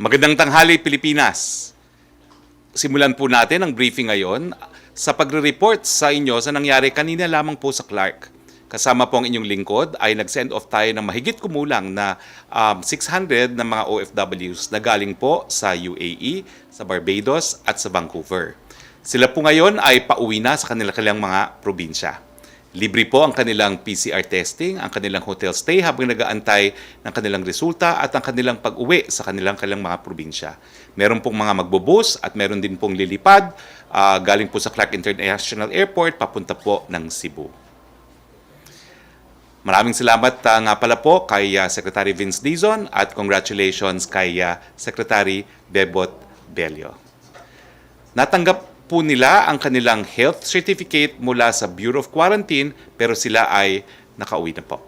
Magandang tanghali, Pilipinas. Simulan po natin ang briefing ngayon sa pagre-report sa inyo sa nangyari kanina lamang po sa Clark. Kasama po ang inyong lingkod ay nag-send off tayo ng mahigit kumulang na 600 na mga OFWs na galing po sa UAE, sa Barbados at sa Vancouver. Sila po ngayon ay pauwi na sa kanilang mga probinsya. Libre po ang kanilang PCR testing, ang kanilang hotel stay habang nag-aantay ng kanilang resulta at ang kanilang pag-uwi sa kanilang mga probinsya. Meron pong mga magbubus at meron din pong lilipad galing po sa Clark International Airport papunta po ng Cebu. Maraming salamat nga pala po kay Secretary Vince Dizon at congratulations kay Secretary Bebot Bello. Natanggap po nila ang kanilang health certificate mula sa Bureau of Quarantine pero sila ay nakauwi na po.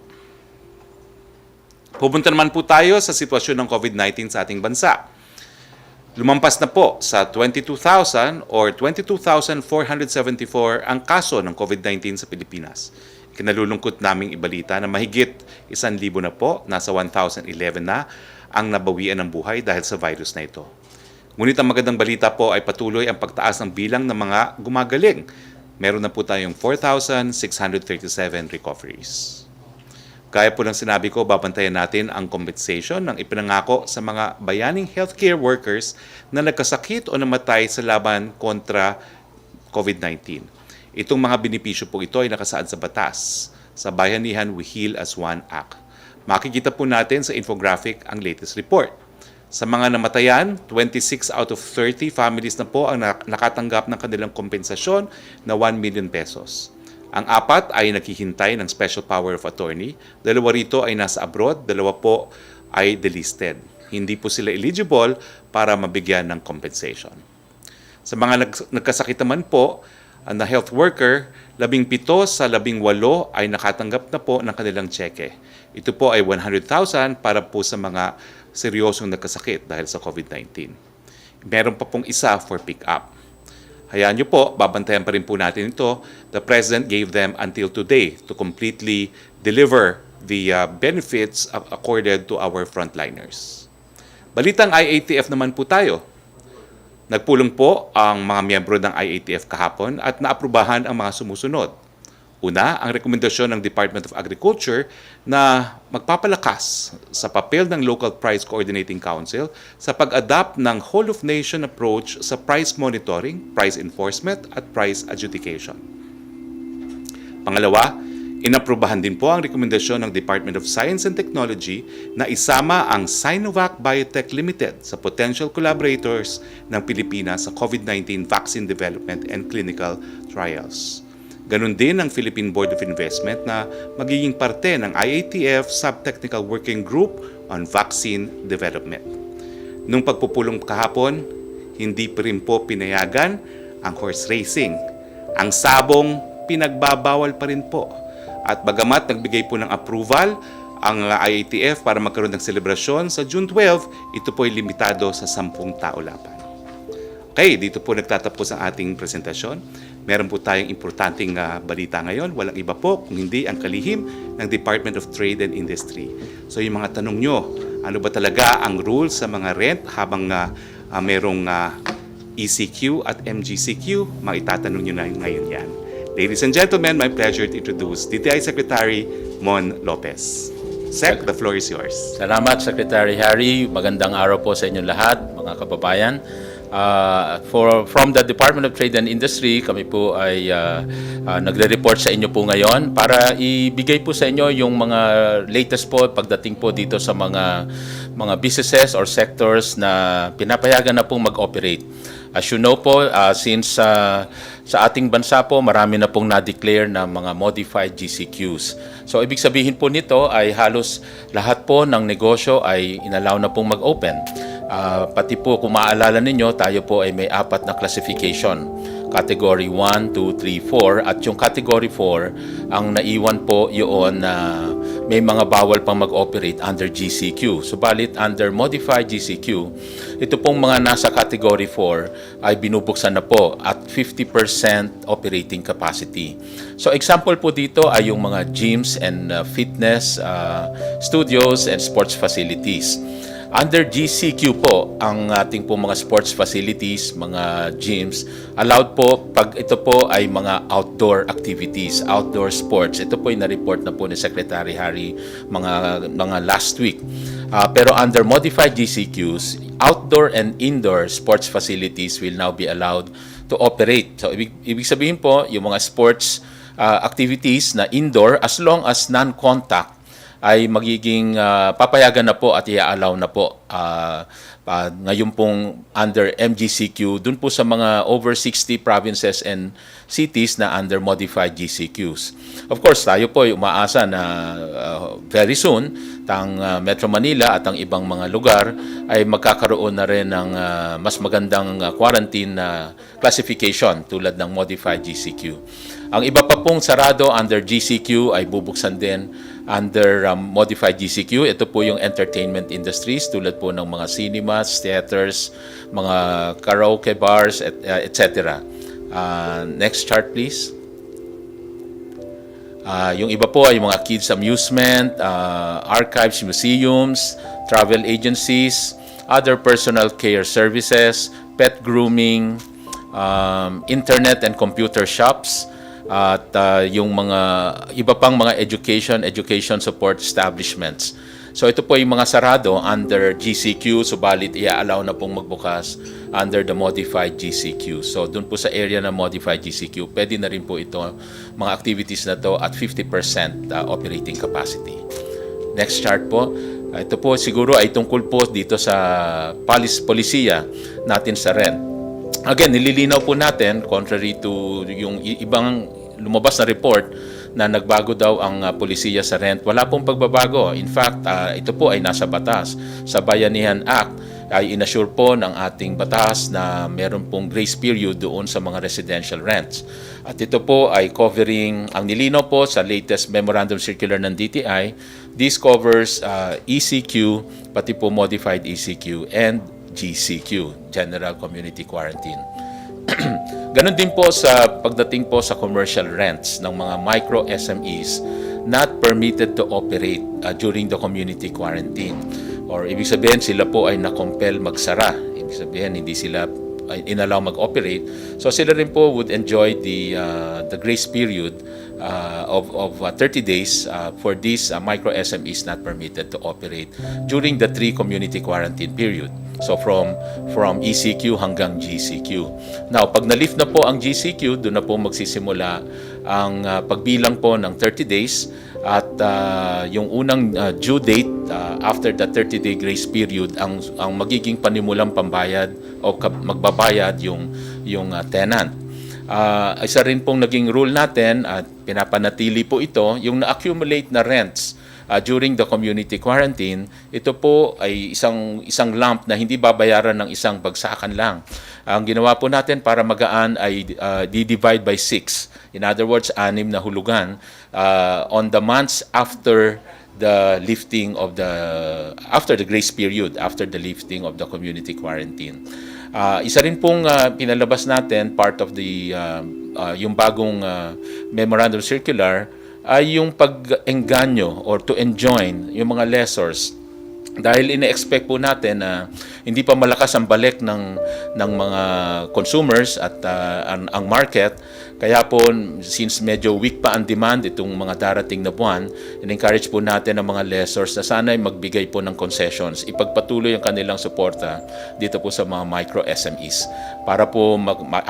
Pupunta naman po tayo sa sitwasyon ng COVID-19 sa ating bansa. Lumampas na po sa 22,000 or 22,474 ang kaso ng COVID-19 sa Pilipinas. Kinalulungkot naming ibalita na mahigit 1,000 na po, nasa 1,011 na ang nabawian ng buhay dahil sa virus na ito. Ngunit ang magandang balita po ay patuloy ang pagtaas ng bilang ng mga gumagaling. Meron na po tayong 4,637 recoveries. Gaya po ng sinabi ko, babantayan natin ang compensation ng ipinangako sa mga bayaning healthcare workers na nagkasakit o namatay sa laban kontra COVID-19. Itong mga benepisyo po ito ay nakasaad sa batas, sa Bayanihan We Heal as One Act. Makikita po natin sa infographic ang latest report. Sa mga namatayan, 26 out of 30 families na po ang nakatanggap ng kanilang kompensasyon na 1 million pesos. Ang 4 ay naghihintay ng special power of attorney, 2 rito ay nasa abroad, 2 po ay delisted. Hindi po sila eligible para mabigyan ng compensation. Sa mga nagkasakit naman po, na health worker, 17 sa 18 ay nakatanggap na po ng kanilang cheque. Ito po ay 100,000 para po sa mga seryosong nagkasakit dahil sa COVID-19. Meron pa pong isa for pick-up. Hayaan niyo po, babantayan pa rin po natin ito. The President gave them until today to completely deliver the benefits accorded to our frontliners. Balitang IATF naman po tayo. Nagpulong po ang mga miyembro ng IATF kahapon at naaprubahan ang mga sumusunod. Una, ang rekomendasyon ng Department of Agriculture na magpapalakas sa papel ng Local Price Coordinating Council sa pag-adapt ng whole-of-nation approach sa price monitoring, price enforcement at price adjudication. Pangalawa, inaprubahan din po ang rekomendasyon ng Department of Science and Technology na isama ang Sinovac Biotech Limited sa potential collaborators ng Pilipinas sa COVID-19 vaccine development and clinical trials. Ganon din ang Philippine Board of Investment na magiging parte ng IATF Subtechnical Working Group on Vaccine Development. Nung pagpupulong kahapon, hindi pa rin po pinayagan ang horse racing. Ang sabong pinagbabawal pa rin po. At bagamat nagbigay po ng approval ang IATF para magkaroon ng selebrasyon sa June 12, ito po ay limitado sa 10 tao lamang. Okay, dito po nagtatapos ang ating presentasyon. Meron po tayong importanteng balita ngayon. Walang iba po kung hindi ang kalihim ng Department of Trade and Industry. So yung mga tanong nyo, ano ba talaga ang rules sa mga rent habang merong ECQ at MGCQ, maitatanong nyo na ngayon yan. Ladies and gentlemen, my pleasure to introduce DTI Secretary Mon Lopez. Sec, the floor is yours. Salamat, Secretary Harry. Magandang araw po sa inyong lahat, mga kababayan. From the Department of Trade and Industry, kami po ay nagre-report sa inyo po ngayon para ibigay po sa inyo yung mga latest po pagdating po dito sa mga businesses or sectors na pinapayagan na pong mag-operate. As you know po, since sa ating bansa po, marami na pong na-declare na mga modified GCQs. So, ibig sabihin po nito ay halos lahat po ng negosyo ay inallow na pong mag-open. Pati po, kung maaalala ninyo, tayo po ay may 4 na classification. Category 1, 2, 3, 4. At yung Category 4, ang naiwan po yun na may mga bawal pang mag-operate under GCQ. Subalit, under Modified GCQ, ito pong mga nasa Category 4 ay binubuksan na po at 50% operating capacity. So, example po dito ay yung mga gyms and fitness studios and sports facilities. Under GCQ po, ang ating po mga sports facilities, mga gyms, allowed po pag ito po ay mga outdoor activities, outdoor sports. Ito po yung na-report na po ni Secretary Harry mga last week. Pero under modified GCQs, outdoor and indoor sports facilities will now be allowed to operate. So, ibig sabihin po, yung mga sports activities na indoor, as long as non-contact, ay magiging papayagan na po at i-allow na po ngayon pong under MGCQ dun po sa mga over 60 provinces and cities na under modified GCQs. Of course, tayo po ay umaasa na very soon ang Metro Manila at ang ibang mga lugar ay magkakaroon na rin ng mas magandang quarantine classification tulad ng modified GCQ. Ang iba pa pong sarado under GCQ ay bubuksan din under modified GCQ. Ito po yung entertainment industries tulad po ng mga cinemas, theaters, mga karaoke bars, etc. Next chart please. Yung iba po ay mga kids amusement, archives, museums, travel agencies, other personal care services, pet grooming, internet and computer shops, at yung mga iba pang mga education support establishments. So ito po yung mga sarado under GCQ, subalit i-allow na pong magbukas under the modified GCQ. So doon po sa area ng modified GCQ, pwede na rin po ito, mga activities na to at 50% operating capacity. Next chart po. Ito po siguro ay tungkol po dito sa polisiya natin sa rent. Again, nililinaw po natin, contrary to yung ibang lumabas na report na nagbago daw ang polisiya sa rent, wala pong pagbabago. In fact, ito po ay nasa batas. Sa Bayanihan Act ay inassure po ng ating batas na meron pong grace period doon sa mga residential rents. At ito po ay covering, ang nilinaw po sa latest memorandum circular ng DTI, this covers ECQ, pati po modified ECQ and GCQ, General Community Quarantine. Ganon din po sa pagdating po sa commercial rents ng mga micro SMEs not permitted to operate during the community quarantine. Or ibig sabihin sila po ay na-compel magsara. Ibig sabihin hindi sila inallow mag-operate. So sila rin po would enjoy the grace period of 30 days for these micro SMEs not permitted to operate during the 3 community quarantine period. So from ECQ hanggang GCQ. Now, pag na-lift na po ang GCQ, doon na po magsisimula ang pagbilang po ng 30 days at yung unang due date after the 30-day grace period ang magiging panimulang pambayad o magbabayad yung tenant. Isa rin pong naging rule natin at pinapanatili po ito, yung na-accumulate na rents during the community quarantine, ito po ay isang lump na hindi babayaran ng isang bagsakan lang. Ang ginawa po natin para magaan ay di-divide by 6. In other words, 6 na hulugan on the months after the lifting of after the grace period, after the lifting of the community quarantine. Isa rin pong pinalabas natin, part of yung bagong memorandum circular, ay yung pag-engganyo or to enjoin yung mga lessors. Dahil ina-expect po natin na hindi pa malakas ang balik ng mga consumers at ang market. Kaya po, since medyo weak pa ang demand itong mga darating na buwan, in-encourage po natin ang mga lessors na sana'y magbigay po ng concessions, ipagpatuloy ang kanilang suporta dito po sa mga micro SMEs. Para po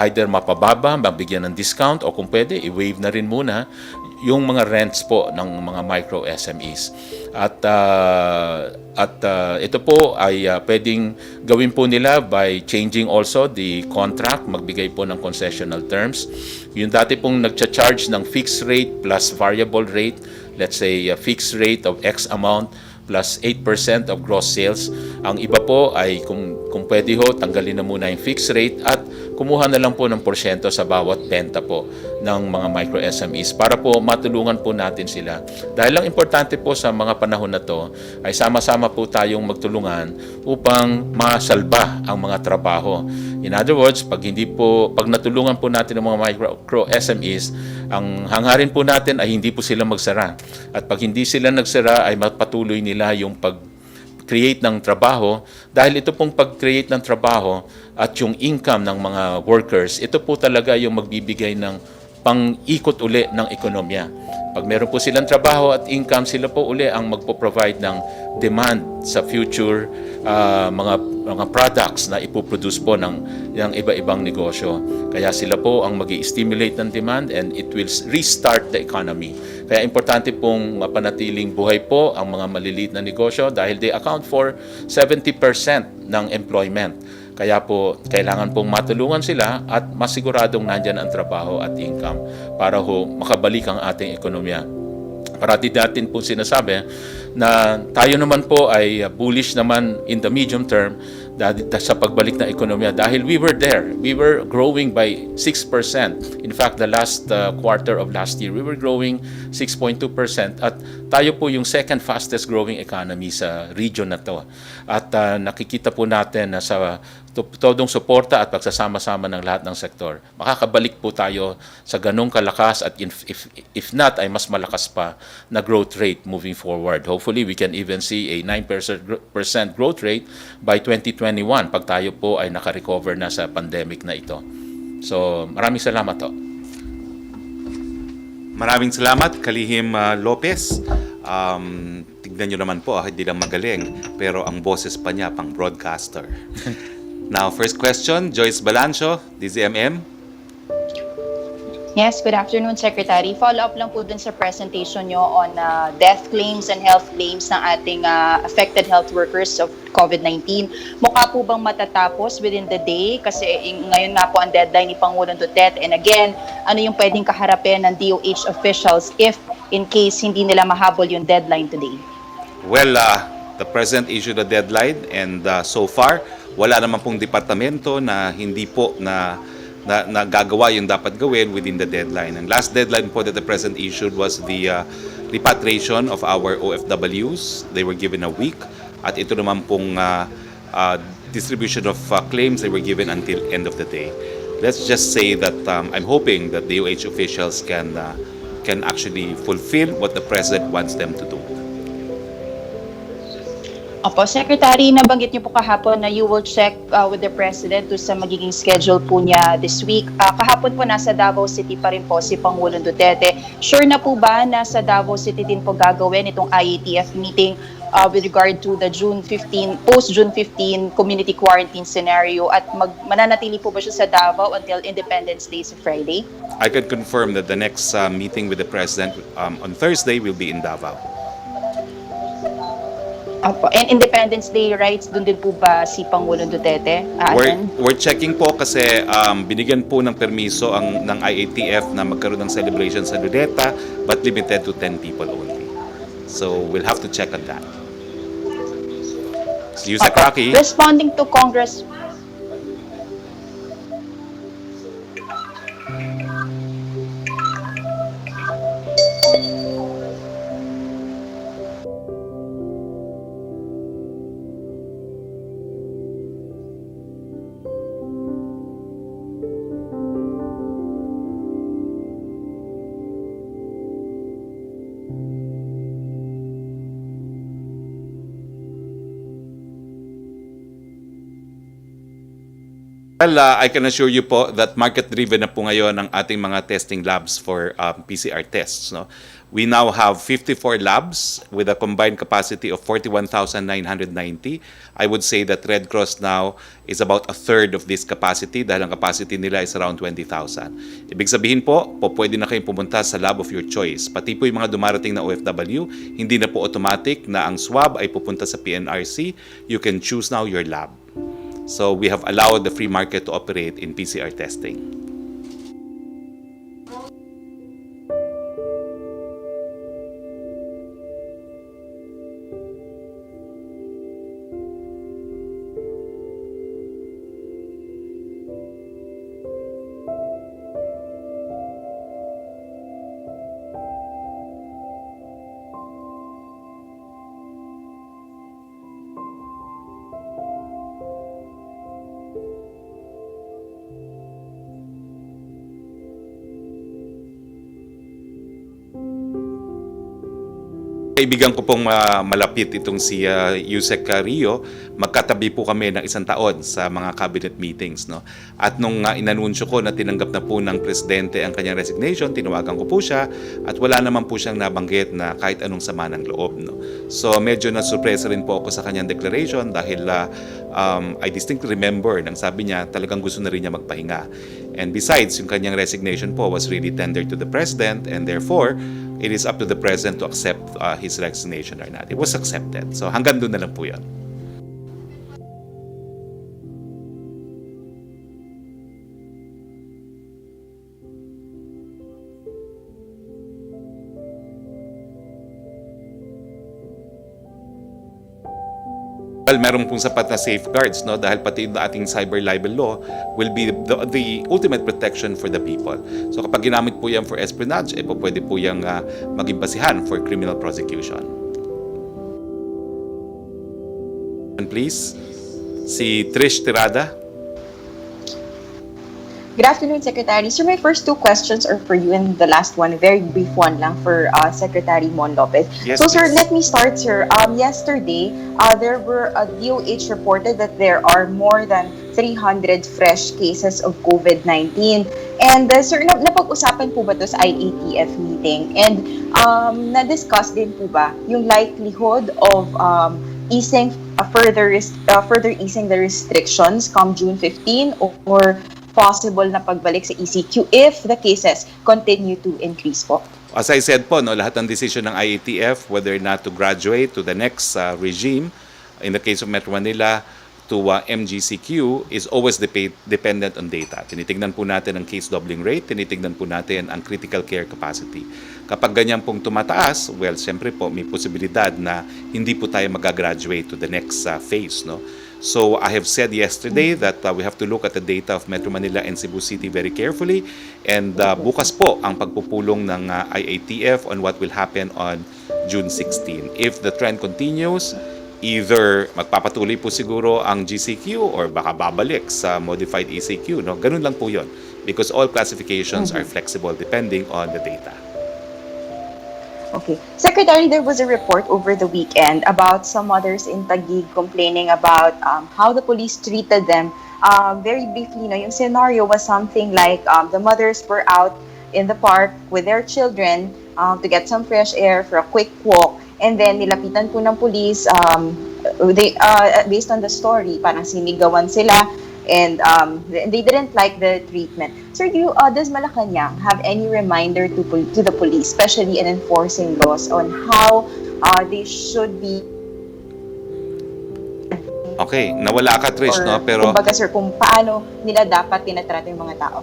either mapababa, mabigyan ng discount, o kung pwede, i-waive na rin muna yung mga rents po ng mga micro SMEs. At ito po ay pwedeng gawin po nila by changing also the contract, magbigay po ng concessional terms. Yung dati pong nagcha-charge ng fixed rate plus variable rate, let's say a fixed rate of X amount plus 8% of gross sales. Ang iba po ay kung pwede ho, tanggalin na muna yung fixed rate at kumuha na lang po ng porsyento sa bawat benta po ng mga micro SMEs para po matulungan po natin sila. Dahil lang importante po sa mga panahon na to ay sama-sama po tayong magtulungan upang masalba ang mga trabaho. In other words, pag natulungan po natin ang mga micro SMEs, ang hangarin po natin ay hindi po sila magsara. At pag hindi sila nagsara ay mapatuloy nila yung create ng trabaho, dahil ito pong pag-create ng trabaho at yung income ng mga workers, ito po talaga yung magbibigay ng pang-ikot uli ng ekonomiya. Pag meron po silang trabaho at income, sila po uli ang magpo-provide ng demand sa future mga products na ipoproduce po ng iba-ibang negosyo. Kaya sila po ang mag-i-stimulate ng demand and it will restart the economy. Kaya importante pong mapanatiling buhay po ang mga maliliit na negosyo dahil they account for 70% ng employment. Kaya po, kailangan pong matulungan sila at masiguradong nandyan ang trabaho at income para makabalik ang ating ekonomiya. Parati natin po sinasabi na tayo naman po ay bullish naman in the medium term sa pagbalik ng ekonomiya dahil we were there. We were growing by 6%. In fact, the last quarter of last year, we were growing 6.2% at tayo po yung second fastest growing economy sa region na to. At nakikita po natin na sa todong suporta at pagsasama-sama ng lahat ng sektor, makakabalik po tayo sa ganong kalakas at if not, ay mas malakas pa na growth rate moving forward. Hopefully, we can even see a 9% growth rate by 2021 pag tayo po ay nakarecover na sa pandemic na ito. So, maraming salamat to. Maraming salamat, Kalihim Lopez. Tignan nyo naman po, hindi lang magaling, pero ang boses pa niya pang broadcaster. Now, first question, Joyce Balancho, DZMM. Yes, good afternoon, Secretary. Follow-up lang po dun sa presentation nyo on death claims and health claims ng ating affected health workers of COVID-19. Mukha po bang matatapos within the day? Kasi ngayon nga po ang deadline ni Pangulong Duterte. And again, ano yung pwedeng kaharapin ng DOH officials if in case hindi nila mahabol yung deadline today? Well, the President issued a deadline and so far, wala naman pong departamento na hindi po na gagawa yung dapat gawin within the deadline. Ang last deadline po that the President issued was the repatriation of our OFWs. They were given a week. At ito naman pong distribution of claims, they were given until end of the day. Let's just say that I'm hoping that DOH officials can actually fulfill what the President wants them to do. Opo, Secretary, nabanggit niyo po kahapon na you will check with the President to sa magiging schedule po niya this week. Kahapon po nasa Davao City pa rin po si Pangulong Duterte. Sure na po ba na sa Davao City din po gagawin itong IATF meeting with regard to the post-June 15 community quarantine scenario at mananatili po ba siya sa Davao until Independence Day sa Friday? I can confirm that the next meeting with the President on Thursday will be in Davao. Opo. And Independence Day rights, doon din po ba si Pangulong Duterte? We're checking po kasi binigyan po ng permiso ng IATF na magkaroon ng celebration sa Luneta but limited to 10 people only. So we'll have to check on that. Yusek Roque. Responding to Congress... Well, I can assure you po that market-driven na po ngayon ang ating mga testing labs for PCR tests. No? We now have 54 labs with a combined capacity of 41,990. I would say that Red Cross now is about a third of this capacity dahil ang capacity nila is around 20,000. Ibig sabihin po, pwede na kayong pumunta sa lab of your choice. Pati po yung mga dumarating na OFW, hindi na po automatic na ang swab ay pupunta sa PNRC. You can choose now your lab. So we have allowed the free market to operate in PCR testing. Kaibigan ko pong malapit itong si Yusek Rio, magkatabi po kami ng 1 taon sa mga cabinet meetings. No? At nung inanunsyo ko na tinanggap na po ng presidente ang kanyang resignation, tinawagan ko po siya at wala naman po siyang nabanggit na kahit anong sama ng loob. No? So medyo nasurpresa rin po ako sa kanyang declaration dahil I distinctly remember nang sabi niya talagang gusto na rin niya magpahinga. And besides, yung kanyang resignation po was really tendered to the president and therefore, it is up to the president to accept his resignation or not. It was accepted. So hanggang doon na lang po yun. Well, meron pong sapat na safeguards, no? Dahil pati yung ating cyber libel law will be the ultimate protection for the people. So kapag ginamit po yan for espionage, po pwede po yung maging basihan for criminal prosecution. And please, si Trish Tirada. Good afternoon, Secretary. So my first 2 questions are for you and the last one, a very brief one lang for Secretary Mon Lopez. Yes, so sir, please. let me start, sir. Yesterday, there were DOH reported that there are more than 300 fresh cases of COVID-19. And sir, napag-usapan po ba ito sa IATF meeting? And na-discuss din po ba yung likelihood of easing further easing the restrictions come June 15 or possible na pagbalik sa ECQ if the cases continue to increase po? As I said po, no, lahat ng decision ng IATF, whether or not to graduate to the next regime, in the case of Metro Manila, to MGCQ, is always dependent on data. Tinitignan po natin ang case doubling rate, tinitignan po natin ang critical care capacity. Kapag ganyan pong tumataas, well, siyempre po, may posibilidad na hindi po tayo mag-graduate to the next phase, no? So I have said yesterday that we have to look at the data of Metro Manila and Cebu City very carefully, and bukas po ang pagpupulong ng IATF on what will happen on June 16. If the trend continues, either magpapatuloy po siguro ang GCQ or baka babalik sa modified ECQ. No? Ganun lang po yun, because all classifications are flexible depending on the data. Okay. Secretary, there was a report over the weekend about some mothers in Taguig complaining about how the police treated them. Very briefly, no, yung scenario was something like the mothers were out in the park with their children to get some fresh air for a quick walk. And then, nilapitan po ng police, based on the story, parang sinigawan sila. And they didn't like the treatment. Sir, does Malacañang have any reminder to the police, especially in enforcing laws, on how they should be? Okay, nawala ka, Trish, no? Pero kumbaga, sir, kung paano nila dapat tinatrato yung mga tao?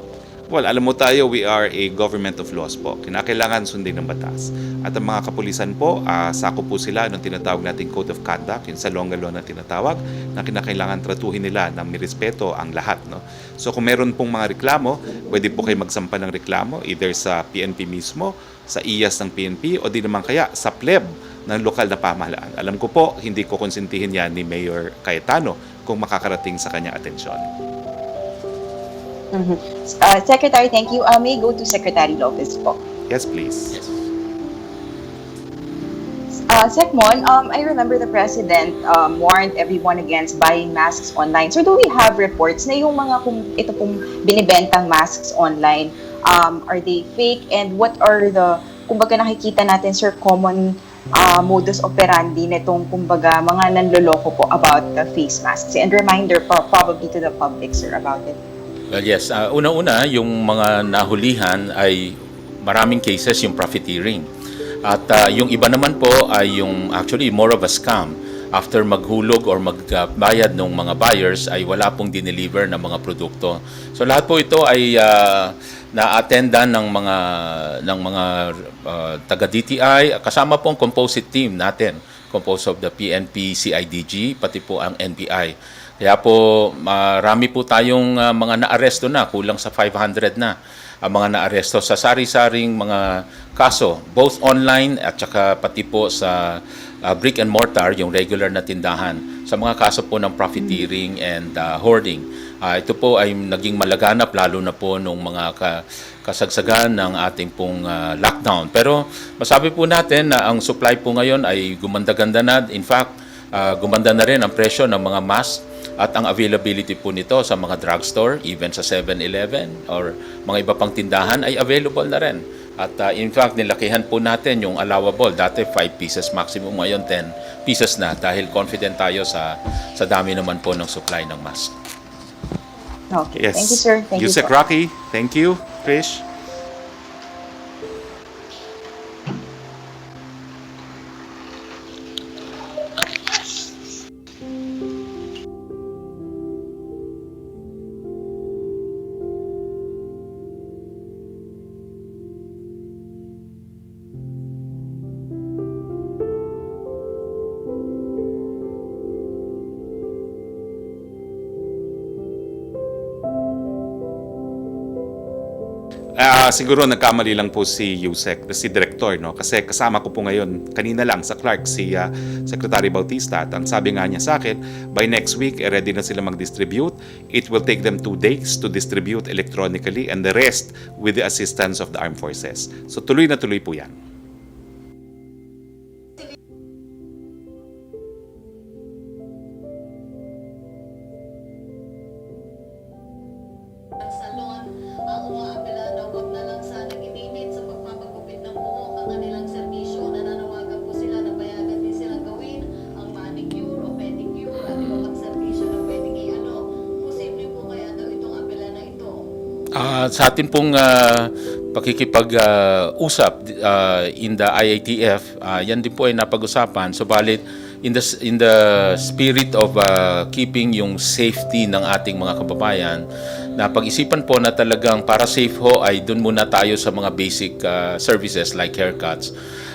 well, alam mo tayo, we are a government of laws po. Kinakailangan sundin ng batas. At ang mga kapulisan po, sako po sila ng tinatawag nating Code of Conduct, yung salonga law na tinatawag, na kinakailangan tratuhin nila na may respeto ang lahat. No? So kung meron pong mga reklamo, pwede po kayo magsampa ng reklamo either sa PNP mismo, sa IAS ng PNP, o di naman kaya sa pleb ng lokal na pamahalaan. Alam ko po, hindi ko konsintihin yan ni Mayor Cayetano kung makakarating sa kanyang atensyon. Secretary, thank you. May go to Secretary Lopez po. Yes, please. Secmon, I remember the President warned everyone against buying masks online. So do we have reports na yung mga ito pong binibentang masks online, are they fake? And what are the, kumbaga nakikita natin, sir, common modus operandi nitong kumbaga mga nanloloko po about the face masks? And reminder probably to the public, sir, about it. Well, yes. Una-una, yung mga nahulihan ay maraming cases yung profiteering. At yung iba naman po ay yung actually more of a scam. After maghulog or magbayad ng mga buyers ay wala pong dineliver ng mga produkto. So lahat po ito ay na-attendan ng mga taga-DTI, kasama po ang composite team natin, composed of the PNP, CIDG, pati po ang NBI. Kaya po marami po tayong mga naaresto na, kulang sa 500 na ang mga naaresto sa sari-saring mga kaso, both online at saka pati po sa brick and mortar, yung regular na tindahan, sa mga kaso po ng profiteering and hoarding. Ito po ay naging malaganap lalo na po nung mga kasagsagan ng ating pong lockdown. Pero masabi po natin na ang supply po ngayon ay gumanda-ganda na. In fact, gumanda na rin ang presyo ng mga mask at ang availability po nito sa mga drugstore, even sa 7-Eleven or mga iba pang tindahan ay available na rin. At in fact, nilakihan po natin yung allowable. Dati 5 pieces maximum, ngayon 10 pieces na dahil confident tayo sa dami naman po ng supply ng mask. Okay. Yes. Thank you, sir. Thank you Yusek po. Roque, thank you. Trish? Siguro nagkamali lang po si Yusek, si Director, no? Kasi kasama ko po ngayon, kanina lang sa Clark, si Secretary Bautista. At ang sabi nga niya sa akin, by next week, ready na sila mag-distribute. It will take them 2 days to distribute electronically and the rest with the assistance of the armed forces. So tuloy na tuloy po yan. Salon ang umaapela na huwag na lang sana ginimit sa pagpapagupit ng buhok ang kanilang serbisyo. Nananawagan po sila na payagan din silang gawin ang manicure o pedicure at iba pang serbisyo na pwedeng i-ano. Posible po kaya daw itong apela na ito? Sa atin pong pakikipag-usap in the IATF, yan din po ay napag-usapan. Subalit, in the spirit of keeping yung safety ng ating mga kababayan, napag-isipan po na talagang para safe ho ay dun muna tayo sa mga basic services like haircuts.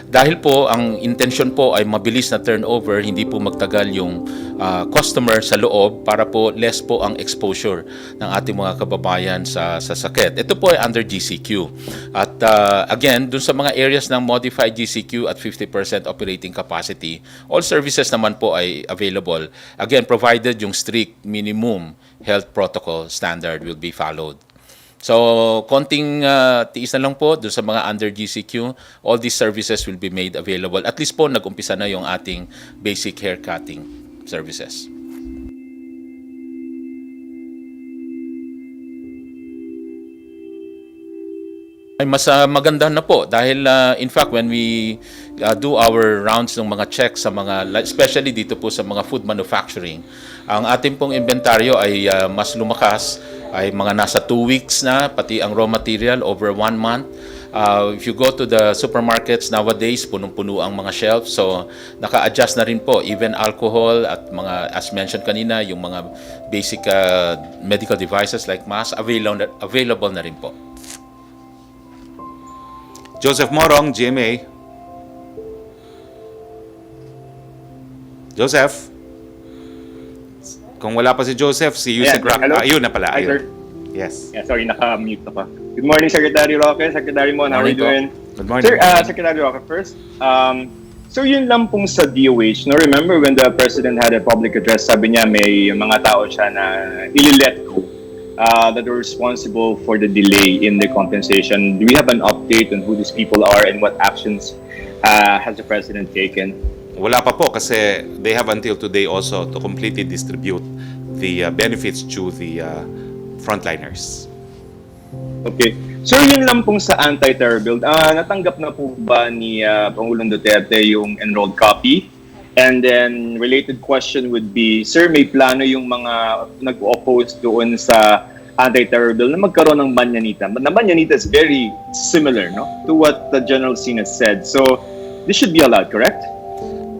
Dahil po ang intention po ay mabilis na turnover, hindi po magtagal yung customer sa loob para po less po ang exposure ng ating mga kababayan sa sakit. Ito po ay under GCQ. At again, dun sa mga areas ng modified GCQ at 50% operating capacity, all services naman po ay available. Again, provided yung strict minimum health protocol standard will be followed. So, konting tiis na lang po doon sa mga under GCQ. All these services will be made available. At least po, nag-umpisa na yung ating basic hair cutting services. Ay mas maganda na po dahil in fact when we do our rounds ng mga checks sa mga especially dito po sa mga food manufacturing, ang ating pong inventaryo ay mas lumakas, ay mga nasa 2 weeks na, pati ang raw material over 1 month. If you go to the supermarkets nowadays, punong-puno ang mga shelves, so naka-adjust na rin po even alcohol at mga, as mentioned kanina, yung mga basic medical devices like mask available na rin po. Joseph Morong, GMA. Joseph? Kung wala pa si Joseph, si Yusek Roque. Hello? Ayun na pala. Hi, Ayun. sir. Yes. Yeah, sorry, naka-mute ako. Good morning, Secretary Roque. Secretary Mon, how are you doing? Good morning. Sir, Secretary Roque, first, so yun lang pong sa DOH, no, remember when the President had a public address, sabi niya may mga tao siya na ili-let go that were responsible for the delay in the compensation. Do we have an update on who these people are and what actions has the President taken? Wala pa po kasi they have until today also to completely distribute the benefits to the frontliners. Okay. So yun lang pong sa anti-terror bill. Natanggap na po ba ni Pangulong Duterte yung enrolled copy? And then related question would be, sir, may plano yung mga nag-oppose doon sa anti-terror bill na magkaroon ng manyanita. The manyanita is very similar, no, to what the General Sin has said. So this should be allowed, correct?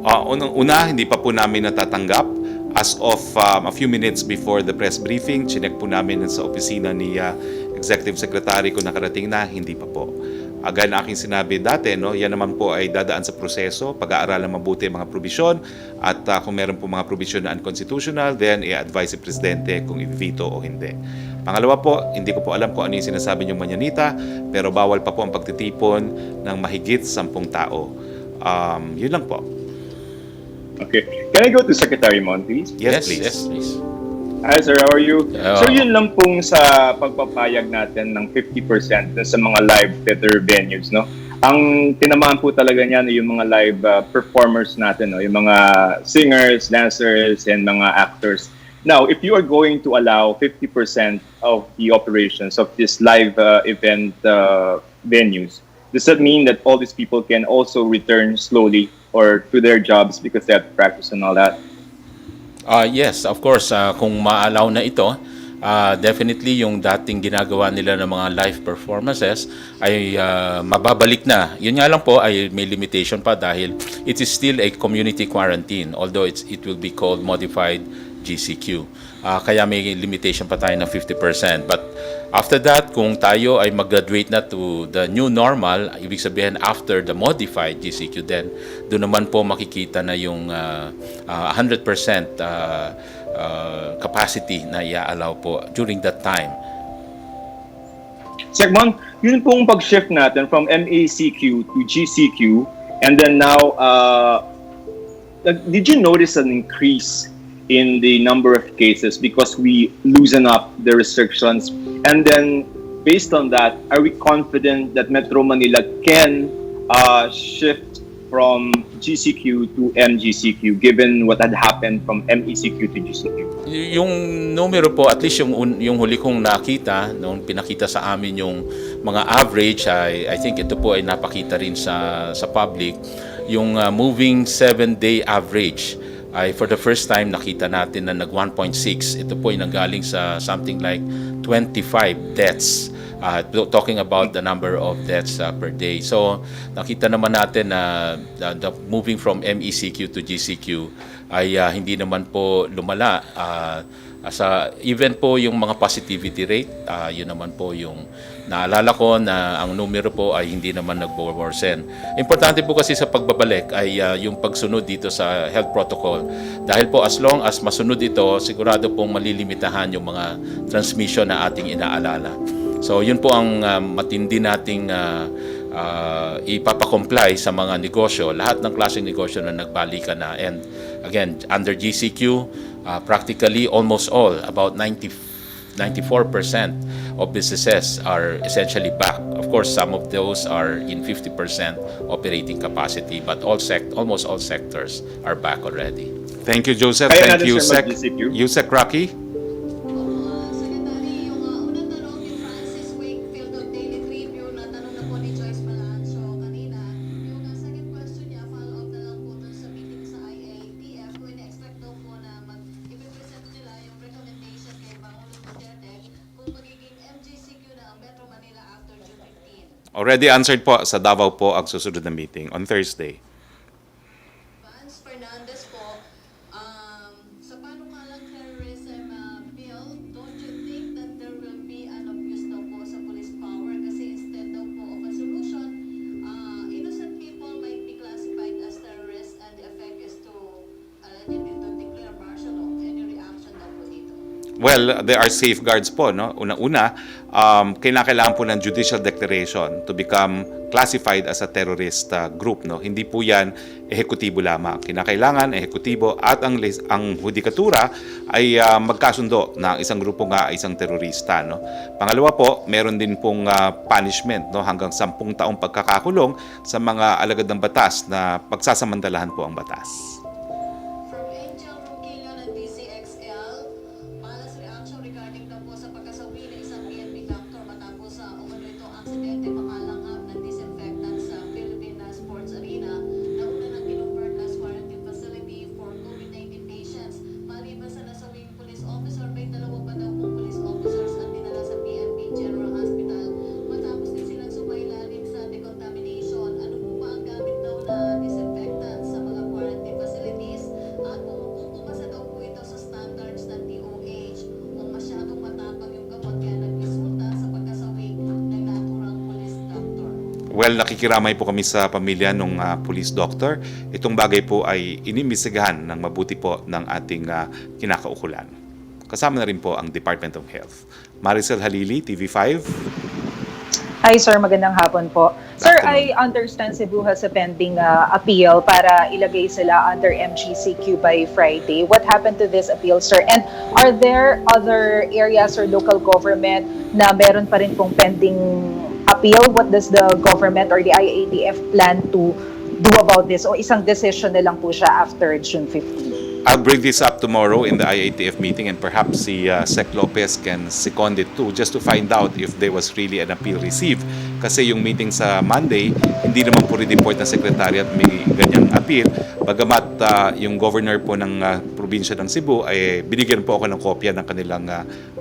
Unang-una, hindi pa po namin natatanggap. As of a few minutes before the press briefing, chinek po namin sa opisina ni Executive Secretary kung nakarating na, hindi pa po. Agad na aking sinabi dati, no, yan naman po ay dadaan sa proseso, pag-aaralan mabuti ang mga probisyon, at kung meron po mga probisyon na unconstitutional, then i-advise si Presidente kung i-veto o hindi. Pangalawa po, hindi ko po alam kung ano yung sinasabi niyong manyanita, pero bawal pa po ang pagtitipon ng mahigit 10 tao. Yun lang po. Okay. Can I go to Secretary Mon, please? Yes, please. Yes, please. Hi sir, how are you? Yeah. Sir, yun lang pong sa pagpapayag natin ng 50% dun sa mga live theater venues, no? Ang tinamaan po talaga niyan yung mga live performers natin, no? Yung mga singers, dancers, and mga actors. Now, if you are going to allow 50% of the operations of this live event venues, does that mean that all these people can also return slowly or to their jobs because they have to practice and all that? Yes, of course, kung ma-allow na ito, definitely yung dating ginagawa nila ng mga live performances ay mababalik na. Yun nga lang po ay may limitation pa dahil it is still a community quarantine, although it will be called modified GCQ. Kaya may limitation pa tayo ng 50%. But after that, kung tayo ay mag-graduate na to the new normal, ibig sabihin after the modified GCQ, then doon naman po makikita na yung 100% capacity na i-allow po during that time. Segmon, yun pong pag-shift natin from MACQ to GCQ, and then now, did you notice an increase in the number of cases because we loosen up the restrictions? And then, based on that, are we confident that Metro Manila can shift from GCQ to MGCQ given what had happened from MECQ to GCQ? Yung numero po, at least yung huli kong nakita, nung pinakita sa amin yung mga average, I think ito po ay napakita rin sa public, yung moving 7-day average ay for the first time nakita natin na nag 1.6. Ito po ay nanggaling sa something like 25 deaths. Talking about the number of deaths per day. So nakita naman natin na the moving from MECQ to GCQ ay hindi naman po lumala. Even po yung mga positivity rate, yun naman po yung naalala ko na ang numero po ay hindi naman nag-worsen. Importante po kasi sa pagbabalik ay yung pagsunod dito sa health protocol. Dahil po as long as masunod ito, sigurado pong malilimitahan yung mga transmission na ating inaalala. So yun po ang matindi nating ipapakomply sa mga negosyo, lahat ng klaseng negosyo na nagbalikan na. And again, under GCQ, practically almost all, about 94% of businesses are essentially back. Of course, some of those are in 50% operating capacity, but almost all sectors are back already. Thank you, Joseph. Kaya Thank natin, you, sir, Sec. mag-GCQ. Yusek Rocky. Secretary, yung unang tanong ni Francis Wakefield of Daily Tribune, na tanong na po ni Joyce Balancho kanina. Yung second question niya, follow-up na lang po dun sa meeting sa IATF, kung ina-expect daw po na i-present nila yung recommendation kay Pangulong Duterte kung magiging MGCQ na ang Metro Manila after June 15. Already answered po, sa Davao po ang susunod na meeting on Thursday. Vance Fernandez po, sa panukalang terrorism bill, don't you think that there will be an abuse daw po sa police power? Kasi instead daw po of a solution, innocent people might be classified as terrorists and the effect is to declare martial law. Any reaction daw po dito? Well, there are safeguards po, no? Una-una, kailangan po ng judicial declaration to become classified as a terrorist group, no? Hindi po 'yan ehekutibo lamang. Kinakailangan ehekutibo at ang hudikatura ay magkasundo na isang grupo nga ay isang terorista, no? Pangalawa po, meron din pong punishment, no, hanggang 10 taong pagkakakulong sa mga alagad ng batas na pagsasamantalahan po ang batas. From Angel Roque ng DCXL, malas reaction regarding daw po sa pagkasawi ng isang PNP doctor matapos sa umano itong aksidente makalanghap ng disinfectant sa Philippine Sports Arena na una nang kinumpert as quarantine facility for COVID-19 patients. Maliban sa nasawing police officer, may dalawa pa daw pong police officers ang dinala sa PNP General Hospital matapos din silang sumailalim sa decontamination. Ano po ba ang gamit daw na disinfectant sa mga quarantine facilities at kung pumasa daw po ito sa standards ng DOH o masyadong matapang yung gamot kaya nagresulta sa pagkasawi ng naturang police doctor? Well, nakikiramay po kami sa pamilya ng police doctor. Itong bagay po ay inimbestigahan ng mabuti po ng ating kinakaukulan. Kasama na rin po ang Department of Health. Maricel Halili, TV5. Hi sir, magandang hapon po. Sir, I Afternoon. understand Cebu has a pending appeal para ilagay sila under MGCQ by Friday. What happened to this appeal, sir? And are there other areas or local government na meron pa rin pong pending appeal? What does the government or the IATF plan to do about this? O isang decision na lang po siya after June 15? I'll bring this up tomorrow in the IATF meeting, and perhaps si Sec Lopez can second it too, just to find out if there was really an appeal received. Kasi yung meeting sa Monday, hindi naman po report ng Secretariat may ganyang appeal. Bagamat yung governor po ng probinsya ng Cebu ay binigyan po ako ng kopya ng kanilang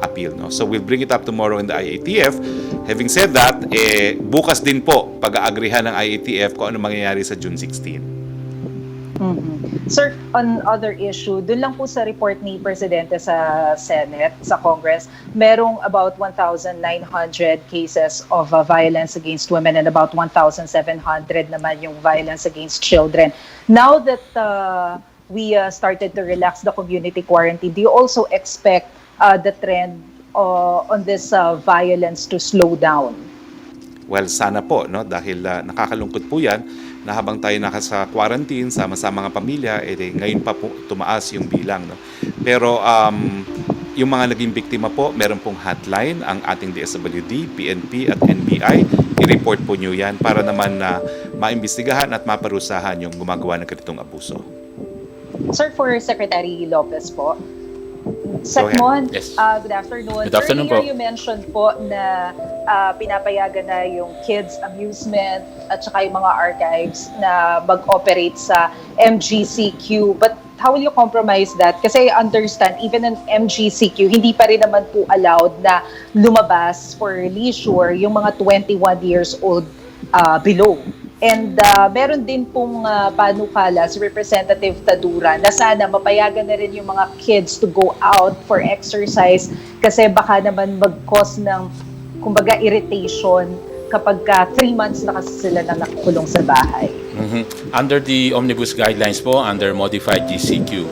appeal. No? So we'll bring it up tomorrow in the IATF. Having said that, bukas din po pag-aagrihan ng IATF kung ano mangyayari sa June 16. Sir, on other issue, dun lang po sa report ni Presidente sa Senate, sa Congress, merong about 1,900 cases of violence against women and about 1,700 naman yung violence against children. Now that we started to relax the community quarantine, do you also expect the trend on this violence to slow down? Well, sana po, no? Dahil nakakalungkot po yan na habang tayo nasa quarantine, sama-sama mga pamilya, ngayon pa po tumaas yung bilang. No? Pero yung mga naging biktima po, meron pong hotline, ang ating DSWD, PNP at NBI. I-report po nyo yan para naman na maimbestigahan at maparusahan yung gumagawa ng ganitong abuso. Sir, for Secretary Lopez po, Go ahead. Secmon, Yes. good afternoon. Good afternoon Earlier po. you mentioned po na pinapayagan na yung kids amusement at saka yung mga archives na mag-operate sa MGCQ. But how will you compromise that? Kasi I understand, even in MGCQ, hindi pa rin naman po allowed na lumabas for leisure yung mga 21 years old below. And meron din pong panukala si Representative Tadura na sana mapayagan na rin yung mga kids to go out for exercise kasi baka naman mag-cause ng, kumbaga, irritation kapag 3 months na kasi sila na nakakulong sa bahay. Under the omnibus guidelines po, under modified GCQ,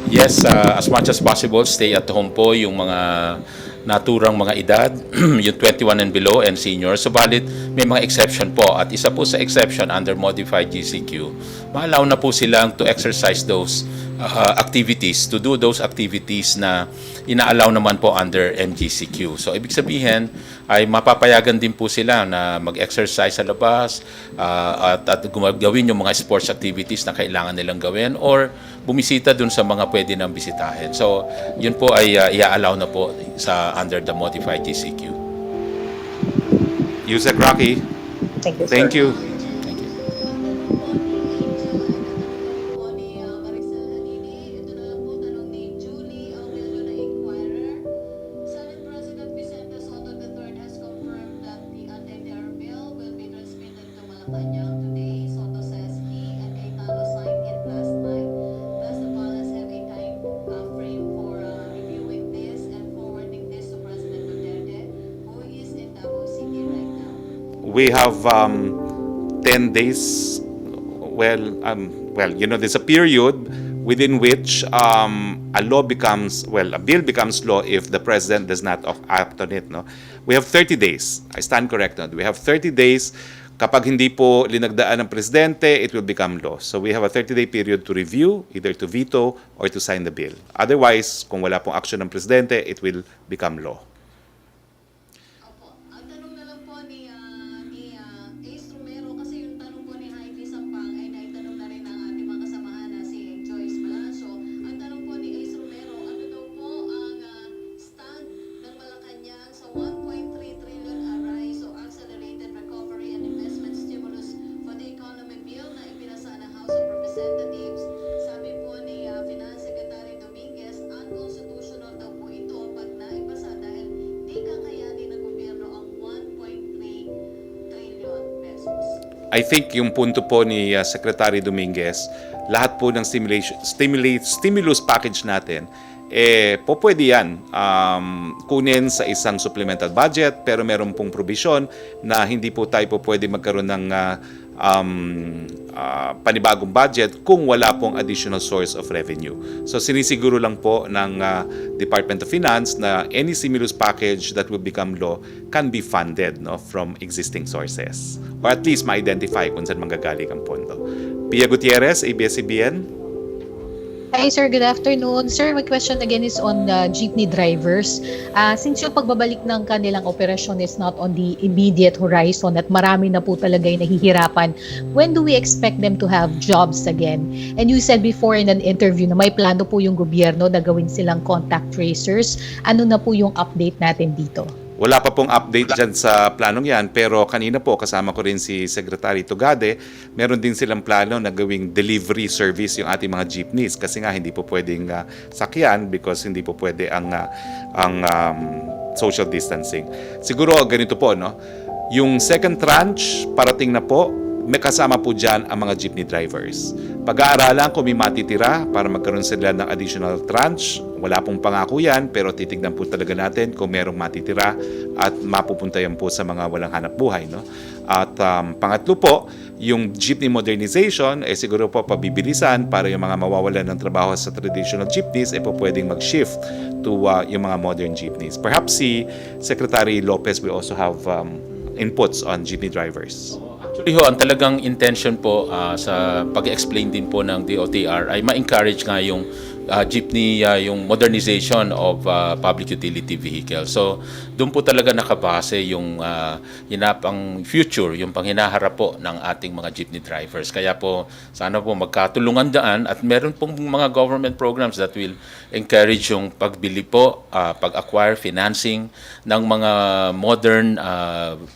yes, as much as possible, stay at home po yung mga naturang mga edad, yung 21 and below and senior. Subalit, may mga exception po. At isa po sa exception under modified GCQ, ma-allow na po silang to exercise those activities, to do those activities na ina-allow naman po under MGCQ. So, ibig sabihin, ay mapapayagan din po sila na mag-exercise sa labas at gawin yung mga sports activities na kailangan nilang gawin or bumisita dun sa mga pwede nang bisitahin. So, yun po ay i-allow na po sa under the modified GCQ. Yusek Roque, Thank you, sir. thank you. Thank you. Senate President Vicente Soto III has confirmed that the anti-terror bill will be transmitted to Malacañang today. Soto says he and Cayetano signed it last night. Does the palace have a time frame for reviewing this and forwarding this to President Duterte, who is in Davao City right now? We have 10 days. Well, you know, there's a period within which a bill becomes law if the president does not act on it. No, we have 30 days. I stand corrected. We have 30 days. Kapag hindi po linagdaan ng presidente, it will become law. So we have a 30-day period to review, either to veto or to sign the bill. Otherwise, kung wala pong action ng presidente, it will become law. Opo. Ang tanong na lang po ni Ace Romero kasi yung tanong po ni Heidi Sampang ay naitanong na rin ng ating mga kasamahan na si Joyce Balancio. Ang tanong po ni Ace Romero, ano daw po ang stand ng Malacanang sa 1.3 trillion arise o accelerated recovery and investment stimulus for the economy bill na ipinasa ng House of Representatives. Sabi po ni Finance Secretary Dominguez, unconstitutional daw po ito pag naipasa dahil di kakayanin ng gobyerno ang 1.3 trillion pesos. I think yung punto po ni Secretary Dominguez, lahat po ng stimulus package natin, po pwede yan kunin sa isang supplemental budget, pero meron pong provision na hindi po tayo po pwede magkaroon ng panibagong budget kung wala pong additional source of revenue. So sinisiguro lang po ng Department of Finance na any stimulus package that will become law can be funded, no, from existing sources, or at least ma-identify kung saan manggagaling ang pondo. Pia Gutierrez, ABS-CBN. Hi sir, good afternoon. Sir, my question again is on jeepney drivers. Since yung pagbabalik ng kanilang operasyon is not on the immediate horizon at marami na po talaga yung nahihirapan, when do we expect them to have jobs again? And you said before in an interview na may plano po yung gobyerno na gawin silang contact tracers. Ano na po yung update natin dito? Wala pa pong update dyan sa planong yan, pero kanina po kasama ko rin si Secretary Tugade, meron din silang plano na gawing delivery service yung ating mga jeepneys kasi nga hindi po pwedeng sakyan because hindi po pwede ang social distancing. Siguro ganito po, no? Yung second tranche parating na po, may kasama po dyan ang mga jeepney drivers. Pag-aaralan kung may matitira para magkaroon sila ng additional tranche. Wala pong pangako yan, pero titignan po talaga natin kung merong matitira at mapupunta yan po sa mga walang hanap buhay. No? At pangatlo po, yung jeepney modernization, siguro po pabibilisan para yung mga mawawalan ng trabaho sa traditional jeepneys, po pwedeng mag-shift to yung mga modern jeepneys. Perhaps si Secretary Lopez will also have inputs on jeepney drivers. Actually ho, ang talagang intention po sa pag-explain din po ng DOTR ay ma-encourage nga yung jeepney, yung modernization of public utility vehicle. So, doon po talaga nakabase yung ang future, yung panghinaharap po ng ating mga jeepney drivers. Kaya po, sana po magkatulungan daan at meron pong mga government programs that will encourage yung pagbili po, pag-acquire, financing ng mga modern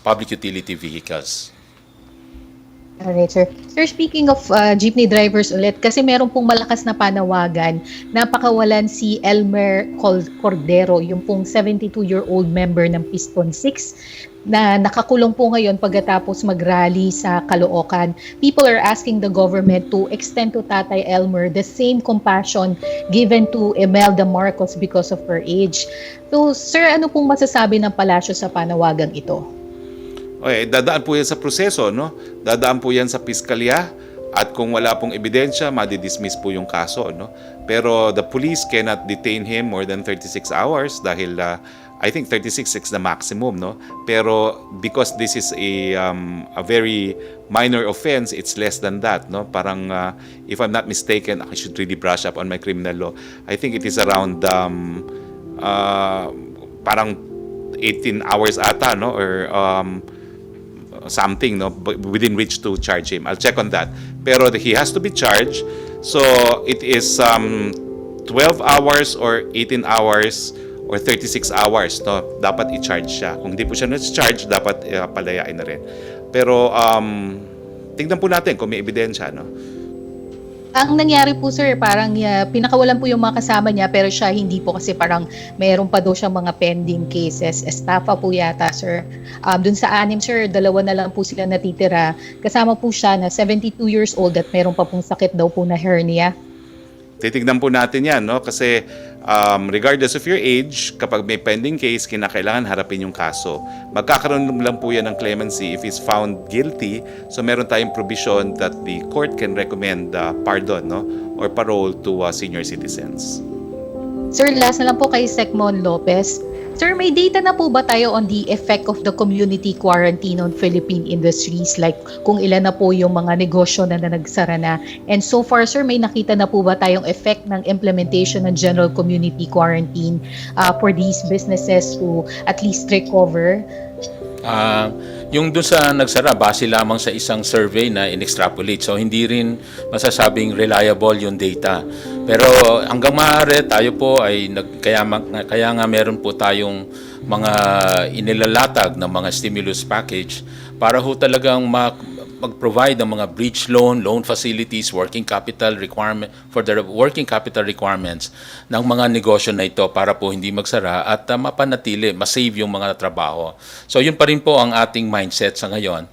public utility vehicles. Alright, sir. Sir, speaking of jeepney drivers ulit, kasi meron pong malakas na panawagan na pakawalan si Elmer Cordero, yung pong 72-year-old member ng Piston 6 na nakakulong po ngayon pagkatapos mag-rally sa Caloocan. People are asking the government to extend to Tatay Elmer the same compassion given to Imelda Marcos because of her age. So, sir, ano pong masasabi ng palasyo sa panawagang ito? Okay, dadaan po yan sa proseso, no? Dadaan po yan sa piskalya at kung wala pong ebidensya, madidismiss po yung kaso, no? Pero the police cannot detain him more than 36 hours dahil I think 36 is the maximum, no? Pero because this is a very minor offense, it's less than that, no? Parang if I'm not mistaken, I should really brush up on my criminal law. I think it is around parang 18 hours ata, no? Or something, no, within which to charge him. I'll check on that. Pero he has to be charged. So it is 12 hours or 18 hours or 36 hours, no, dapat i-charge siya. Kung hindi po siya na-charge, dapat palayain na rin. Pero tingnan po natin kung may ebidensya, no. Ang nangyari po sir, parang pinakawalan po yung mga kasama niya pero siya hindi po kasi parang mayroon pa daw siyang mga pending cases. Estafa po yata sir. Dun sa 6 sir, 2 na lang po sila natitira. Kasama po siya na 72 years old at mayroon pa pong sakit daw po na hernia. Titignan po natin yan, no? Kasi regardless of your age, kapag may pending case, kinakailangan harapin yung kaso. Magkakaroon lang po yan ng clemency if he's found guilty. So meron tayong provision that the court can recommend pardon, no? Or parole to senior citizens. Sir, last na lang po kay Secmon Lopez. Sir, may data na po ba tayo on the effect of the community quarantine on Philippine industries? Like kung ilan na po yung mga negosyo na nagsara na? And so far, sir, may nakita na po ba tayong effect ng implementation ng general community quarantine for these businesses to at least recover? Yung doon sa nagsara, base lamang sa isang survey na in-extrapolate. So, hindi rin masasabing reliable yung data. Pero hanggang maaari, tayo po ay kaya nga meron po tayong mga inilalatag na mga stimulus package para ho talagang mag-provide ng mga bridge loan facilities, working capital requirement for the working capital requirements ng mga negosyo na ito para po hindi magsara at mapanatili, masave yung mga trabaho. So yun pa rin po ang ating mindset sa ngayon,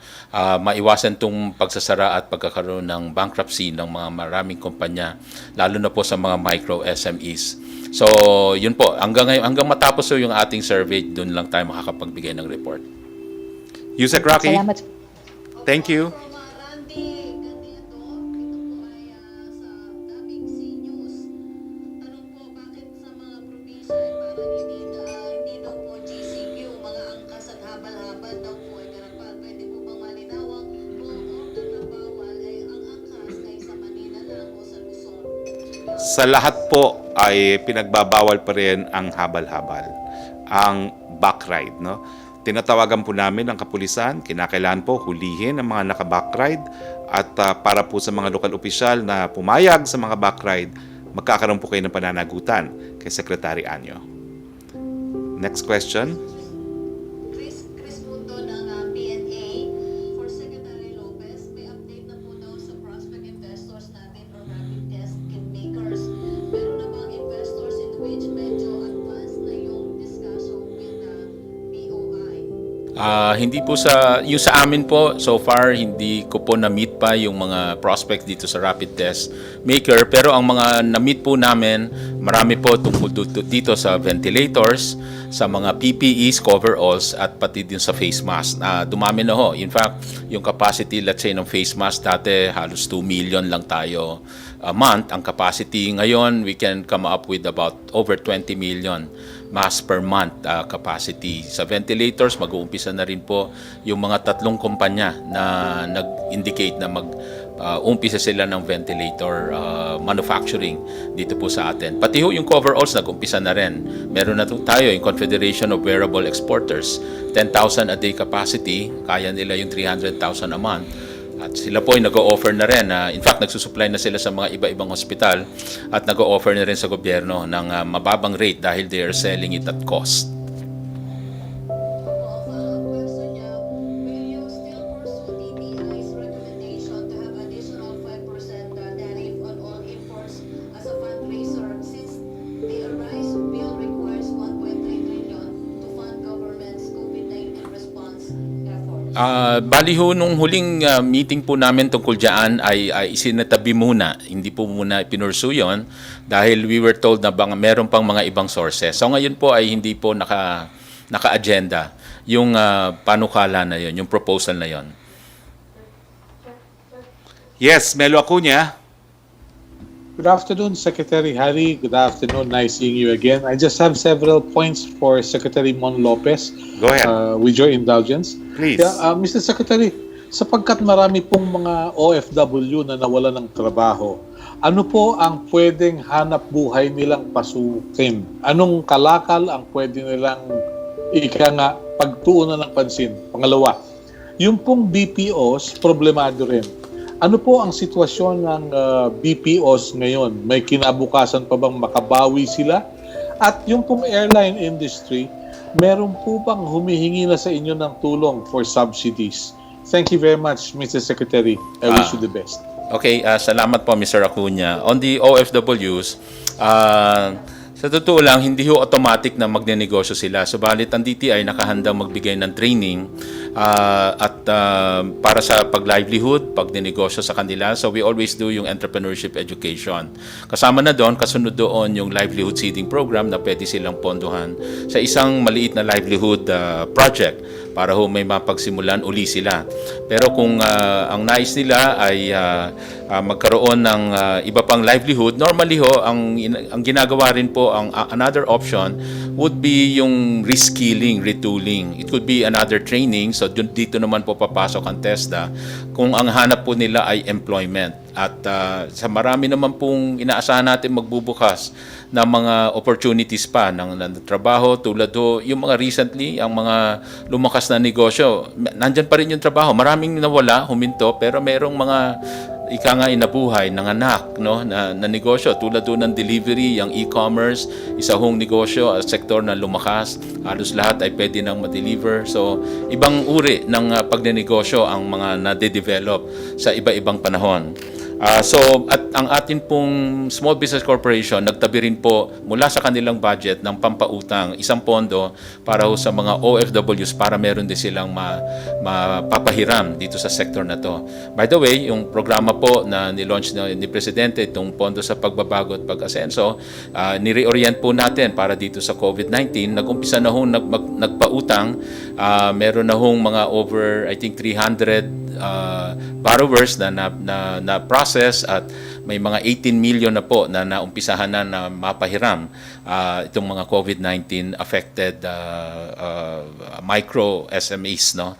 maiwasan tong pagsasara at pagkakaroon ng bankruptcy ng mga maraming kumpanya, lalo na po sa mga micro SMEs. So yun po, hanggang matapos po yung ating survey, doon lang tayo makakapagbigay ng report. Yusek Roque. Salamat. Thank you. Randy, ganito. Sa lahat po ay pinagbabawal pa rin ang habal-habal, ang backride, no? Tinatawagan po namin ang kapulisan, kinakailangan po hulihin ang mga naka-backride at para po sa mga lokal opisyal na pumayag sa mga backride, magkakaroon po kayo ng pananagutan kay Secretary Anyo. Next question. Chris Mundo ng PNA. For Secretary Lopez, may update na po daw sa prospect investors natin or rapid test kit makers. Meron na bang investors in which medyo advanced na yung discussion with BOI? Hindi po yung sa amin po, so far, hindi ko po na-meet pa yung mga prospects dito sa rapid test maker. Pero ang mga na-meet po namin, marami po tungkol dito sa ventilators, sa mga PPEs, coveralls, at pati din sa face mask. Dumami na ho. In fact, yung capacity, let's say, ng face mask, dati halos 2 million lang tayo a month. Ang capacity ngayon, we can come up with about over 20 million masks per month capacity. Sa ventilators, mag-uumpisa na rin po yung mga 3 kumpanya na nag-indicate na umpisa sila ng ventilator manufacturing dito po sa atin. Pati ho yung coveralls nag-umpisa na rin. Meron na tayo yung Confederation of Wearable Exporters, 10,000 a day capacity, kaya nila yung 300,000 a month. At sila po ay nag-o-offer na rin. In fact, nagsusupply na sila sa mga iba-ibang hospital at nag-o-offer na rin sa gobyerno ng mababang rate dahil they are selling it at cost. Follow-up question niya, will you still pursue DTI's recommendation to have additional 5% tariff on all imports as a fundraiser since the ARISE bill requires 1.3 trillion to fund government's COVID-19 response efforts? Bali ho, nung huling meeting po namin tungkol dyan ay isinatabi muna. Hindi po muna pinursu yun dahil we were told na meron pang mga ibang sources. So ngayon po ay hindi po naka-agenda yung panukala na yun, yung proposal na yun. Yes, Melo Acuña. Good afternoon, Secretary Harry. Good afternoon. Nice seeing you again. I just have several points for Secretary Mon Lopez. Go ahead. With your indulgence. Please. Mr. Secretary, sapagkat marami pong mga OFW na nawala ng trabaho, ano po ang pwedeng hanap buhay nilang pasukin? Anong kalakal ang pwede nilang pagtuunan ng pansin? Pangalawa, yung pong BPOs, problemado rin. Ano po ang sitwasyon ng BPOs ngayon? May kinabukasan pa bang makabawi sila? At yung pong airline industry, meron po bang humihingi na sa inyo ng tulong for subsidies? Thank you very much, Mr. Secretary. I wish you the best. Okay, salamat po Mr. Acuña. On the OFWs, sa totoo lang, hindi ho automatic na magnenegosyo sila. Subalit ang DTI nakahandang magbigay ng training at para sa pag-livelihood, pag-negosyo sa kanila. So we always do yung entrepreneurship education. Kasama na doon, kasunod doon yung livelihood seeding program na pwede silang pondohan sa isang maliit na livelihood project para ho may mapagsimulan uli sila. Pero kung ang nais nila ay magkaroon ng iba pang livelihood, normally ho, ang ginagawa rin po, another option would be yung reskilling, retooling. It could be another training. So dito naman po papasok ang TESDA kung ang hanap po nila ay employment. At sa marami naman pong inaasahan natin magbubukas na mga opportunities pa ng trabaho tulad do yung mga recently, ang mga lumakas na negosyo. Nandyan pa rin yung trabaho. Maraming nawala, huminto, pero merong mga inabuhay ng anak, no, na negosyo tulad doon ng delivery, yung e-commerce, isa hong negosyo at sektor na lumakas, halos lahat ay pwede nang ma-deliver. So ibang uri ng pagnenegosyo ang mga na-develop sa iba-ibang panahon. So at ang atin pong Small Business Corporation nagtabi rin po mula sa kanilang budget ng pampautang isang pondo para ho sa mga OFWs para meron din silang mapapahiram dito sa sektor na to. By the way, yung programa po na nilaunch ni Presidente, itong pondo sa pagbabago at pag-asenso, nireorient po natin para dito sa COVID-19. Nag-umpisa na hong nagpautang, meron na hong mga over I think 300 borrowers na process at may mga 18 million na po na naumpisahan na mapahiram itong mga COVID-19 affected micro SMEs, no.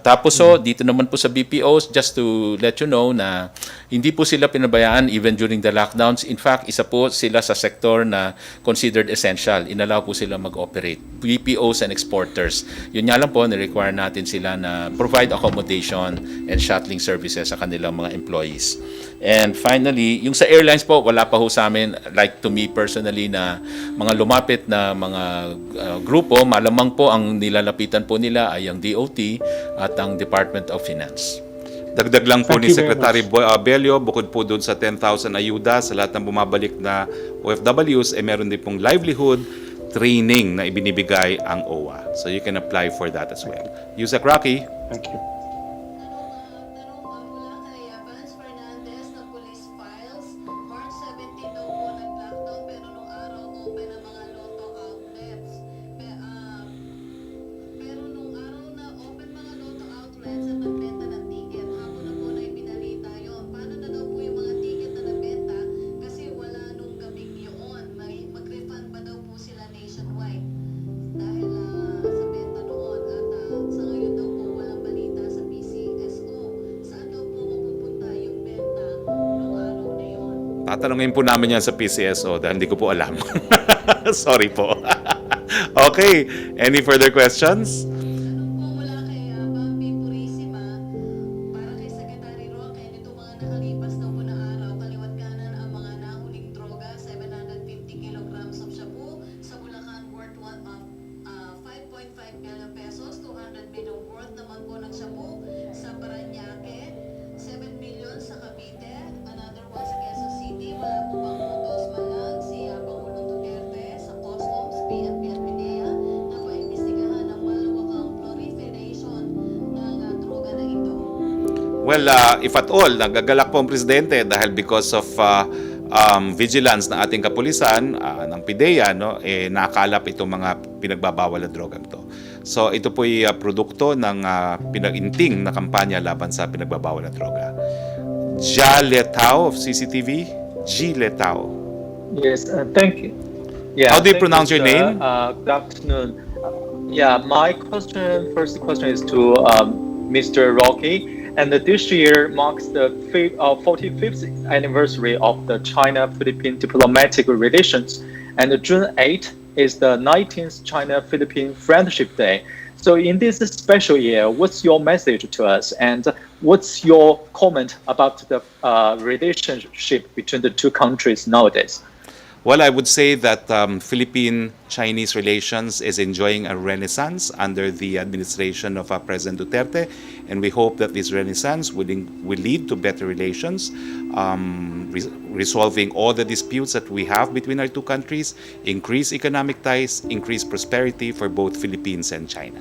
Tapos dito naman po sa BPOs, just to let you know na hindi po sila pinabayaan even during the lockdowns. In fact, isa po sila sa sektor na considered essential. Inalaw po sila mag-operate. BPOs and exporters. Yun nga lang po, ni-require natin sila na provide accommodation and shuttling services sa kanilang mga employees. And finally, yung sa airlines po, wala pa ho sa amin, like to me personally, na mga lumapit na mga grupo, malamang po ang nilalapitan po nila ay ang DOT at ang Department of Finance. Dagdag lang po Thank ni you very Secretary Bello, bukod po doon sa 10,000 ayuda sa lahat ng bumabalik na OFWs, meron din pong livelihood training na ibinibigay ang OWA. So you can apply for that as well. Yusek Roque. Thank you. Tanong mula kay Vance Fernandez ng Police Files. March 17 daw po nag-lockdown pero nung araw open ang mga lotto outlets. Pero nung araw na open mga lotto outlets at nagbenta ng ticket, hapon na po na ibinalita yun. Paano na daw po yung mga ticket na nabenta kasi wala nung gabing yun? Mag-refund ba daw po sila nationwide dahil sa benta noon? At sa ngayon daw po walang balita sa PCSO. Saan daw po mapupunta yung benta nung araw na yun? Tatanungin po namin yan sa PCSO dahil hindi ko po alam. Sorry po. Okay, any further questions? Tanong po mula kay Bambi Purisima para kay Secretary Roque, nito mga nakalipas na po na araw, kaliwat kanan ang mga nahuling droga, 750 kilograms of shabu, sa Bulacan worth 5.5 million pesos, 200 million worth naman po ng shabu, sa Parañaque, 7 million sa Cavite, another one sa Quezon City, wala po bang utos man lang si Pangulong Duterte sa Customs, PNP at PDEA na paimbestigahan ang malawakang proliferation ng droga na ito. Well, if at all, nagagalak po ang presidente dahil because of vigilance ng ating kapulisan, ng PIDEA, no, nakakalap itong mga pinagbabawal na drogang to. So ito po ay produkto ng pinag-inting na kampanya laban sa pinagbabawal na droga. Jia Letao of CCTV. G Letao. Yes, thank you. Yeah, How do you thank pronounce your sir. name? Good afternoon. Yeah, my first question is to Mr. Roque. And this year marks the 45th anniversary of the China-Philippine diplomatic relations. And June 8th is the 19th China-Philippine Friendship Day. So in this special year, what's your message to us? And what's your comment about the relationship between the two countries nowadays? Well, I would say that Philippine-Chinese relations is enjoying a renaissance under the administration of President Duterte, and we hope that this renaissance will lead to better relations, resolving all the disputes that we have between our two countries, increase economic ties, increase prosperity for both Philippines and China.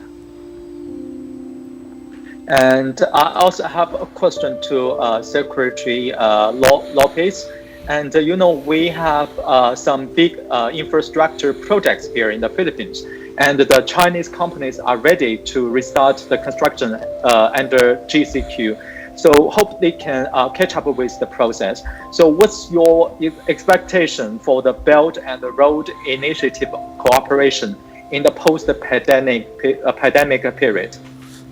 And I also have a question to Secretary Lopez. And we have some big infrastructure projects here in the Philippines, and the Chinese companies are ready to restart the construction under GCQ. So hope they can catch up with the process. So what's your expectation for the Belt and the Road Initiative cooperation in the post-pandemic period?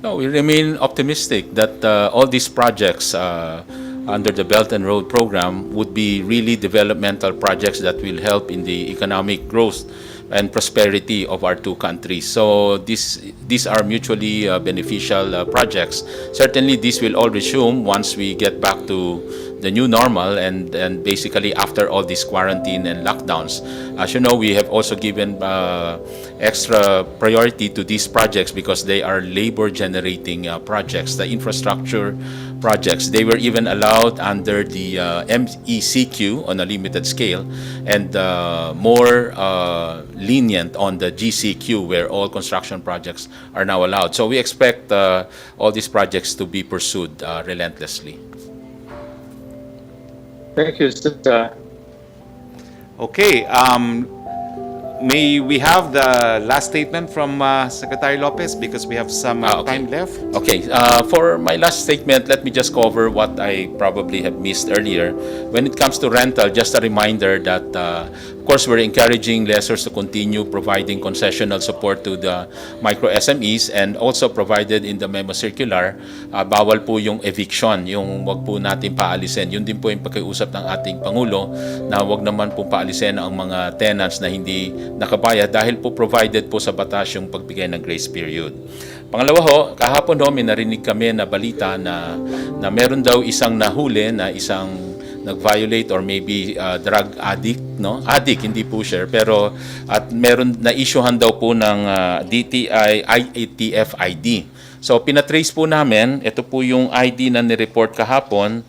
No, we remain optimistic that all these projects under the Belt and Road program would be really developmental projects that will help in the economic growth and prosperity of our two countries. So these are mutually beneficial projects. Certainly, this will all resume once we get back to the new normal and basically after all this quarantine and lockdowns. As you know, we have also given extra priority to these projects because they are labor-generating projects, the infrastructure projects. They were even allowed under the MECQ on a limited scale and more lenient on the GCQ where all construction projects are now allowed. So we expect all these projects to be pursued relentlessly. Thank you, sir. Okay. may we have the last statement from Secretary Lopez because we have some Okay. time left. Okay, for my last statement, let me just cover what I probably have missed earlier. When it comes to rental, just a reminder that, of course, we're encouraging lessors to continue providing concessional support to the micro SMEs, and also provided in the memo circular, bawal po yung eviction, yung wag po natin paalisin. Yun din po yung pagkiusap ng ating Pangulo na wag naman po paalisin ang mga tenants na hindi nakabayad dahil po provided po sa batas yung pagbigay ng grace period. Pangalawa ho, kahapon ho, may narinig kami na balita na meron daw isang nahuli na isang nag-violate or maybe drug addict, no? Addict, hindi po sure, pero at meron na issuehan daw po ng DTI IATF ID. So pinatrace po namin, ito po yung ID na ni-report kahapon.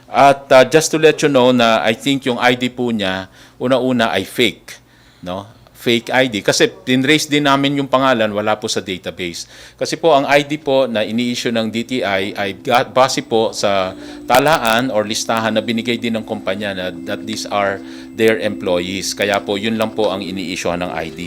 At just to let you know na I think yung ID po niya, una-una ay fake, no? Fake ID. Kasi tinrace din namin yung pangalan, wala po sa database. Kasi po ang ID po na ini-issue ng DTI ay base po sa talaan or listahan na binigay din ng kumpanya na that these are their employees. Kaya po yun lang po ang ini-issue ng ID.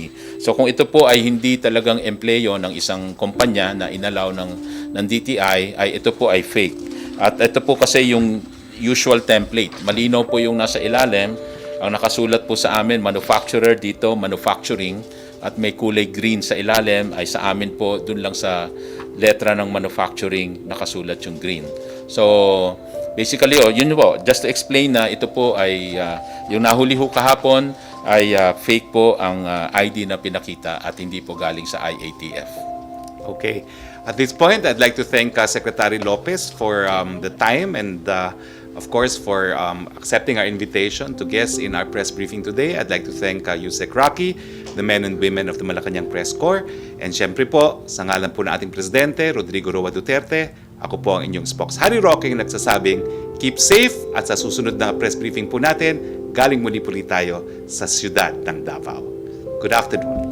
So kung ito po ay hindi talagang empleyo ng isang kumpanya na inalaw ng DTI, ay ito po ay fake. At ito po kasi yung usual template. Malinaw po yung nasa ilalim. Ang nakasulat po sa amin, manufacturer dito, manufacturing, at may kulay green sa ilalim, ay sa amin po, dun lang sa letra ng manufacturing, nakasulat yung green. So, basically, yun po, just to explain na ito po ay, yung nahuli ho kahapon, ay fake po ang ID na pinakita at hindi po galing sa IATF. Okay. At this point, I'd like to thank Secretary Lopez for the time and of course, for accepting our invitation to guest in our press briefing today. I'd like to thank Yusek Roque, the men and women of the Malacañang Press Corps, and syempre po, sa ngalan po ng ating Presidente, Rodrigo Roa Duterte, ako po ang inyong Spokesperson Roque, nagsasabing, keep safe, at sa susunod na press briefing po natin, galing muli tayo sa siyudad ng Davao. Good afternoon.